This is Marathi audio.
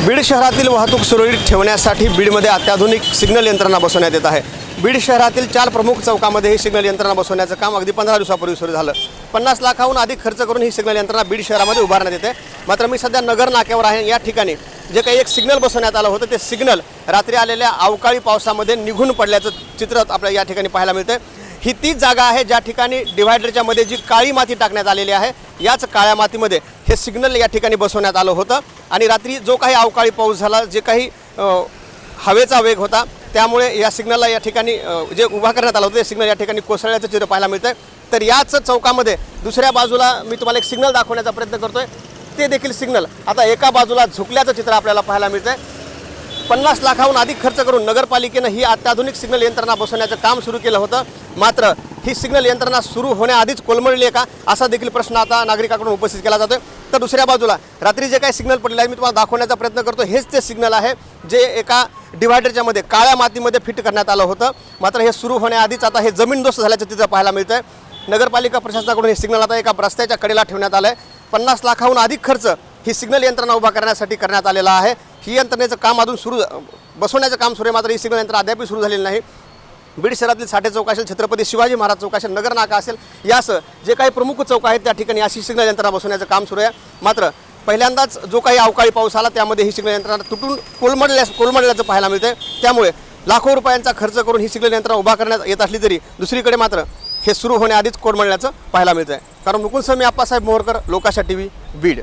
बीड शहरातील वाहतूक सुरळीत ठेवण्यासाठी बीडमध्ये अत्याधुनिक सिग्नल यंत्रणा बसवण्यात येत आहे। बीड शहरातील 4 प्रमुख चौकामध्ये ही सिग्नल यंत्रणा बसवण्याचं काम अगदी 15 दिवसापूर्वी सुरू झालं। 50 लाखाहून अधिक खर्च करून ही सिग्नल यंत्रणा बीड शहरामध्ये उभारण्यात येते। मात्र मी सध्या नगर नाक्यावर आहे। या ठिकाणी जे काही एक सिग्नल बसवण्यात आलं होतं ते सिग्नल रात्री आलेल्या अवकाळी पावसामध्ये निघून पडल्याचं चित्र आपल्याला या ठिकाणी पाहायला मिळते। ही तीच जागा आहे ज्या ठिकाणी डिव्हायडरच्या मध्ये जी काळी माती टाकण्यात आलेली आहे। याच काळ्या मातीमध्ये हे सिग्नल या ठिकाणी बसवण्यात आलं होतं आणि रात्री जो काही अवकाळी पाऊस झाला, जे काही हवेचा वेग होता, त्यामुळे या सिग्नलला या ठिकाणी जे उभा करण्यात आलं होतं ते सिग्नल या ठिकाणी कोसळल्याचं चित्र पाहायला मिळतं। तर याच चौकामध्ये दुसऱ्या बाजूला मी तुम्हाला एक सिग्नल दाखवण्याचा प्रयत्न करतोय। ते देखील सिग्नल आता एका बाजूला झुकल्याचं चित्र आपल्याला पाहायला मिळतंय। 50 लाखाहून अधिक खर्च करून नगरपालिकेनं ही अत्याधुनिक सिग्नल यंत्रणा बसवण्याचं काम सुरू केलं होतं। मात्र ही सिग्नल यंत्रणा सुरू होण्याआधीच कोलमडली आहे का, असा देखील प्रश्न आता नागरिकांकडून उपस्थित केला जातोय। तर दुसऱ्या बाजूला रात्री जे काही सिग्नल पडले आहे मी तुम्हाला दाखवण्याचा प्रयत्न करतो। हेच ते सिग्नल आहे जे एका डिव्हायडरच्या मध्ये काळ्या मातीमध्ये फिट करण्यात आलं होतं। मात्र हे सुरू होण्याआधीच आता हे जमीनदोस्त झाल्याचं चित्र पाहायला मिळतंय। नगरपालिका प्रशासनाकडून हे सिग्नल आता एका रस्त्याच्या कडेला ठेवण्यात आलं आहे। 50 लाखाहून अधिक खर्च ही सिग्नल यंत्रणा उभा करण्यासाठी करण्यात आलेला आहे। ही यंत्रणेचं काम अजून बसवण्याचं काम सुरू आहे, मात्र ही सिग्नल यंत्रणा अद्याप सुरू झालेली नाही। बीड शहरातील साठे चौक असेल, छत्रपती शिवाजी महाराज चौक असेल, नगर नाका असेल, यासह जे काही प्रमुख चौक आहेत त्या ठिकाणी अशी सिग्नल यंत्रणा बसवण्याचं काम सुरू आहे। मात्र पहिल्यांदाच जो काही अवकाळी पाऊस आला त्यामध्ये ही सिग्नल यंत्रणा तुटून कोलमडल्याचं पाहायला मिळते। त्यामुळे लाखो रुपयांचा खर्च करून ही सिग्नल यंत्रणा उभा करण्यात येत असली तरी दुसरीकडे मात्र हे सुरू होण्याआधीच कोलमडल्याचं पाहायला मिळतं आहे। कारण मुकुंद मी आप्पासाहेब मोहरकर, लोकाशा टीव्ही, बीड।